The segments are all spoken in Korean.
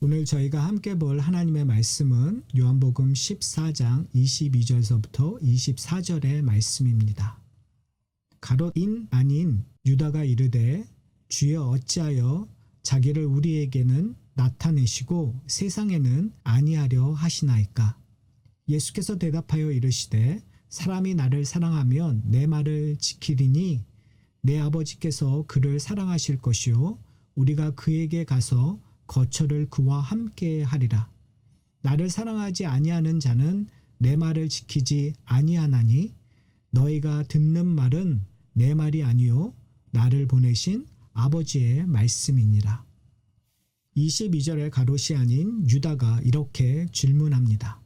오늘 저희가 함께 볼 하나님의 말씀은 요한복음 14장 22절서부터 24절의 말씀입니다. 가롯인 아닌 유다가 이르되 주여 어찌하여 자기를 우리에게는 나타내시고 세상에는 아니하려 하시나이까. 예수께서 대답하여 이르시되 사람이 나를 사랑하면 내 말을 지키리니 내 아버지께서 그를 사랑하실 것이요 우리가 그에게 가서 거처를 그와 함께 하리라. 나를 사랑하지 아니하는 자는 내 말을 지키지 아니하나니 너희가 듣는 말은 내 말이 아니요 나를 보내신 아버지의 말씀이니라. 22절의 가롯이 아닌 유다가 이렇게 질문합니다.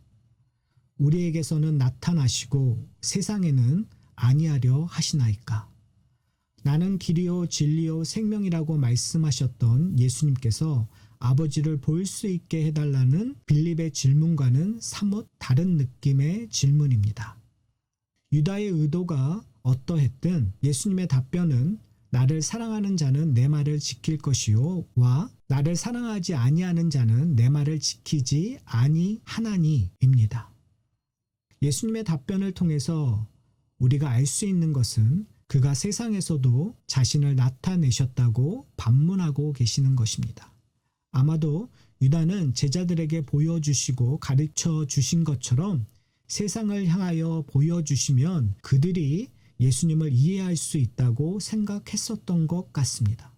우리에게서는 나타나시고 세상에는 아니하려 하시나이까. 나는 길이요 진리요 생명이라고 말씀하셨던 예수님께서 아버지를 볼 수 있게 해달라는 빌립의 질문과는 사뭇 다른 느낌의 질문입니다. 유다의 의도가 어떠했든 예수님의 답변은 나를 사랑하는 자는 내 말을 지킬 것이요 와 나를 사랑하지 아니하는 자는 내 말을 지키지 아니하나니입니다. 예수님의 답변을 통해서 우리가 알 수 있는 것은 그가 세상에서도 자신을 나타내셨다고 반문하고 계시는 것입니다. 아마도 유다는 제자들에게 보여주시고 가르쳐 주신 것처럼 세상을 향하여 보여주시면 그들이 예수님을 이해할 수 있다고 생각했었던 것 같습니다.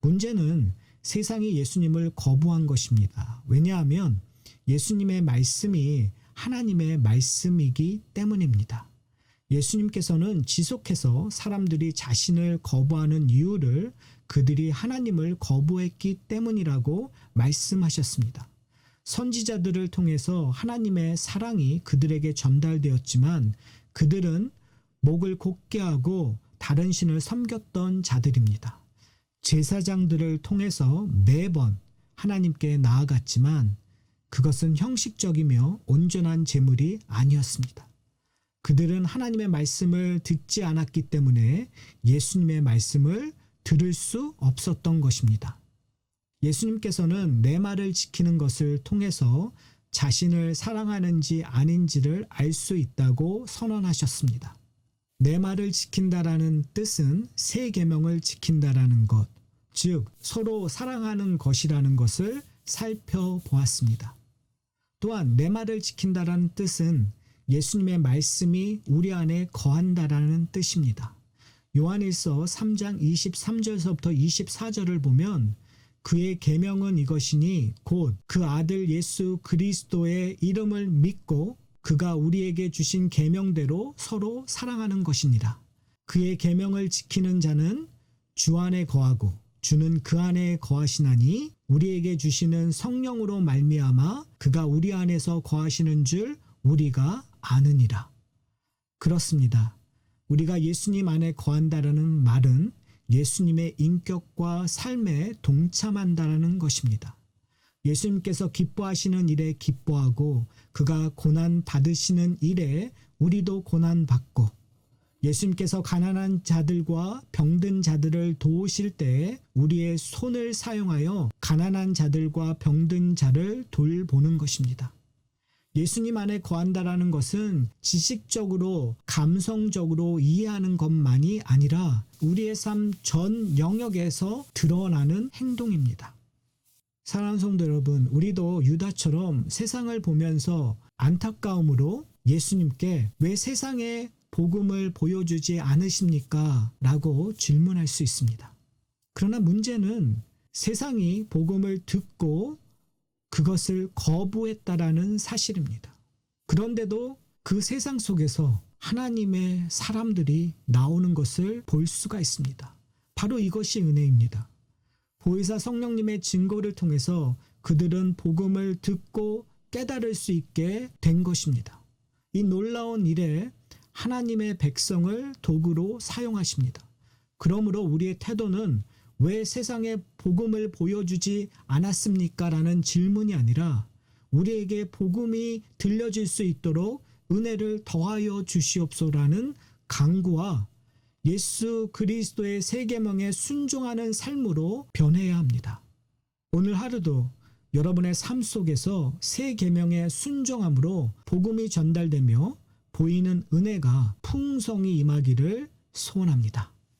문제는 세상이 예수님을 거부한 것입니다. 왜냐하면 예수님의 말씀이 하나님의 말씀이기 때문입니다. 예수님께서는 지속해서 사람들이 자신을 거부하는 이유를 그들이 하나님을 거부했기 때문이라고 말씀하셨습니다. 선지자들을 통해서 하나님의 사랑이 그들에게 전달되었지만 그들은 목을 곧게 하고 다른 신을 섬겼던 자들입니다. 제사장들을 통해서 매번 하나님께 나아갔지만 그것은 형식적이며 온전한 제물이 아니었습니다. 그들은 하나님의 말씀을 듣지 않았기 때문에 예수님의 말씀을 들을 수 없었던 것입니다. 예수님께서는 내 말을 지키는 것을 통해서 자신을 사랑하는지 아닌지를 알 수 있다고 선언하셨습니다. 내 말을 지킨다라는 뜻은 새 계명을 지킨다라는 것, 즉 서로 사랑하는 것이라는 것을 살펴보았습니다. 또한 내 말을 지킨다라는 뜻은 예수님의 말씀이 우리 안에 거한다라는 뜻입니다. 요한일서 3장 23절서부터 24절을 보면 그의 계명은 이것이니 곧 그 아들 예수 그리스도의 이름을 믿고 그가 우리에게 주신 계명대로 서로 사랑하는 것이니라. 그의 계명을 지키는 자는 주 안에 거하고 주는 그 안에 거하시나니 우리에게 주시는 성령으로 말미암아 그가 우리 안에서 거하시는 줄 우리가 아느니라. 그렇습니다. 우리가 예수님 안에 거한다라는 말은 예수님의 인격과 삶에 동참한다라는 것입니다. 예수님께서 기뻐하시는 일에 기뻐하고 그가 고난 받으시는 일에 우리도 고난 받고 예수님께서 가난한 자들과 병든 자들을 도우실 때에 우리의 손을 사용하여 가난한 자들과 병든 자를 돌보는 것입니다. 예수님 안에 거한다라는 것은 지식적으로 감성적으로 이해하는 것만이 아니라 우리의 삶 전 영역에서 드러나는 행동입니다. 사랑하는 성도 여러분, 우리도 유다처럼 세상을 보면서 안타까움으로 예수님께 왜 세상에 복음을 보여주지 않으십니까? 라고 질문할 수 있습니다. 그러나 문제는 세상이 복음을 듣고 그것을 거부했다라는 사실입니다. 그런데도 그 세상 속에서 하나님의 사람들이 나오는 것을 볼 수가 있습니다. 바로 이것이 은혜입니다. 보혜사 성령님의 증거를 통해서 그들은 복음을 듣고 깨달을 수 있게 된 것입니다. 이 놀라운 일에 하나님의 백성을 도구로 사용하십니다. 그러므로 우리의 태도는 왜 세상에 복음을 보여주지 않았습니까? 라는 질문이 아니라 우리에게 복음이 들려질 수 있도록 은혜를 더하여 주시옵소라는 간구와 예수 그리스도의 세 계명에 순종하는 삶으로 변해야 합니다. 오늘 하루도 여러분의 삶 속에서 새 계명의 순종함으로 복음이 전달되며 보이는 은혜가 풍성히 임하기를 소원합니다.